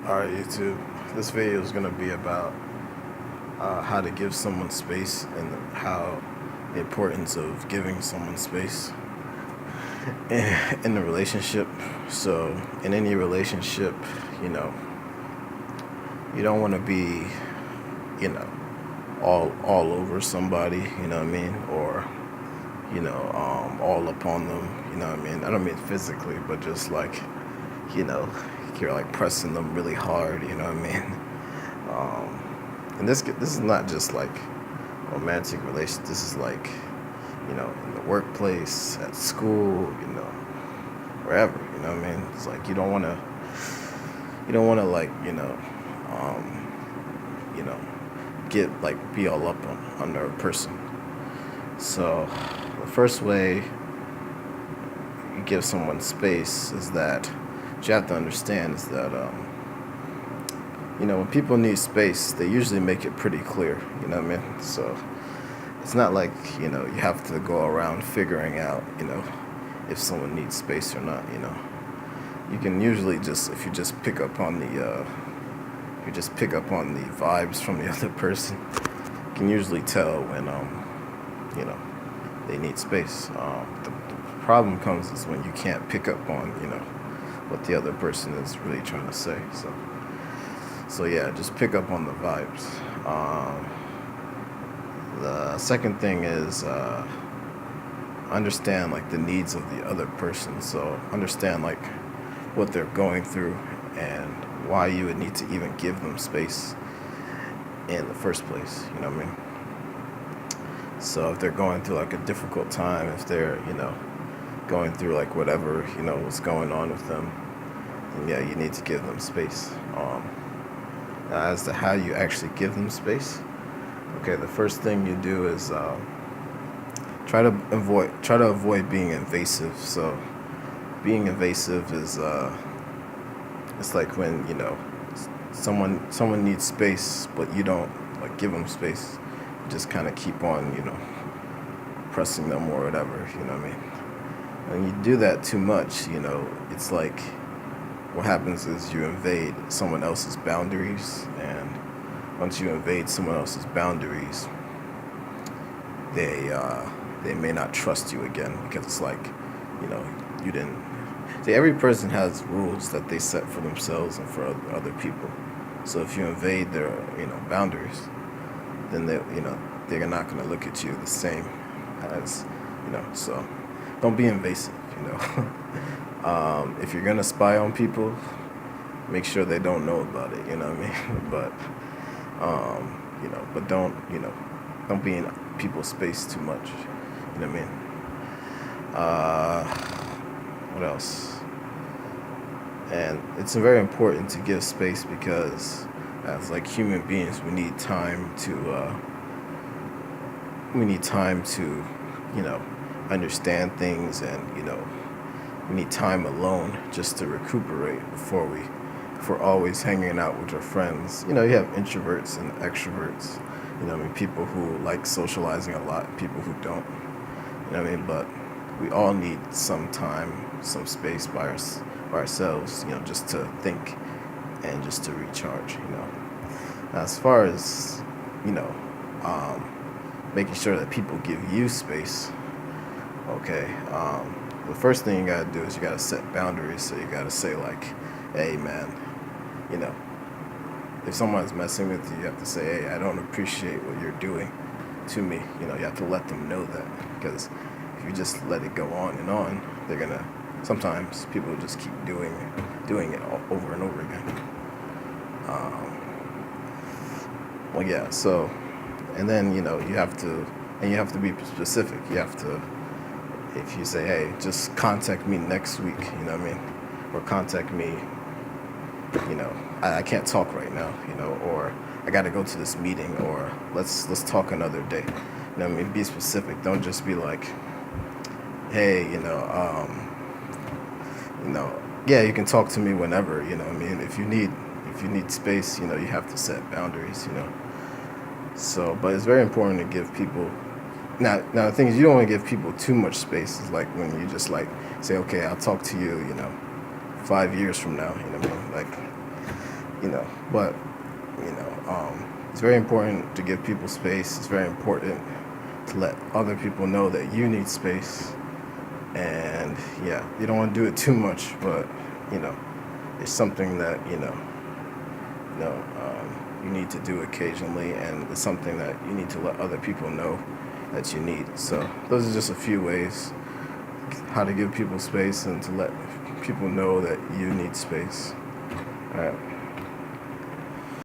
Alright, YouTube. This video is going to be about how to give someone space and how the importance of giving someone space in the relationship. So, in any relationship, you know, you don't want to be, all over somebody, you know what I mean, or all upon them, you know what I mean. I don't mean physically, but just like, you know, you're like pressing them really hard, you know what I mean. And this is not just like romantic relations. This is like, in the workplace, at school, wherever, you know what I mean. It's like you don't want to like, get like be all up on a person. So the first way you give someone space is that what you have to understand is that when people need space, they usually make it pretty clear, you know what I mean? So it's not like, you have to go around figuring out, if someone needs space or not, You can usually just, if you just pick up on the vibes from the other person, you can usually tell when, they need space. The problem comes is when you can't pick up on, what the other person is really trying to say. So yeah, just pick up on the vibes. The second thing is understand like the needs of the other person. So understand like what they're going through and why you would need to even give them space in the first place. You know what I mean? So if they're going through like a difficult time, if they're going through like whatever what's going on with them, then yeah, you need to give them space. Now, as to how you actually give them space, okay, the first thing you do is try to avoid being invasive. So being invasive is it's like when someone needs space, but you don't like give them space. You just kind of keep on pressing them or whatever. You know what I mean? When you do that too much, it's like what happens is you invade someone else's boundaries, and once you invade someone else's boundaries, they may not trust you again, because it's like, you didn't. See, every person has rules that they set for themselves and for other people. So if you invade their, boundaries, then they're not going to look at you the same as, so don't be invasive, If you're gonna spy on people, make sure they don't know about it, you know what I mean? But don't be in people's space too much, you know what I mean? What else? And it's very important to give space because as like human beings, we need time to understand things, and we need time alone just to recuperate if we're always hanging out with our friends. You have introverts and extroverts, people who like socializing a lot and people who don't, but we all need some time, some space by ourselves, just to think and just to recharge, As far as, making sure that people give you space, okay, the first thing you gotta do is you gotta set boundaries. So you gotta say like, hey man, if someone's messing with you, you have to say, hey, I don't appreciate what you're doing to me. You have to let them know that, because if you just let it go on and on, sometimes people just keep doing it over and over again. Well, yeah, so, and then, you have to be specific. You have to, if you say, hey, just contact me next week, you know what I mean? Or contact me, I can't talk right now, or I got to go to this meeting, or let's talk another day. You know what I mean? Be specific. Don't just be like, hey, yeah, you can talk to me whenever, you know what I mean? If you need space, you have to set boundaries, So, but it's very important to give people. Now the thing is, you don't want to give people too much space. It's like when you just like say, okay, I'll talk to you, 5 years from now, you know what I mean? Like, But it's very important to give people space. It's very important to let other people know that you need space. And yeah, you don't want to do it too much, but you know, it's something that you need to do occasionally, and it's something that you need to let other people know that you need. So those are just a few ways how to give people space and to let people know that you need space. All right.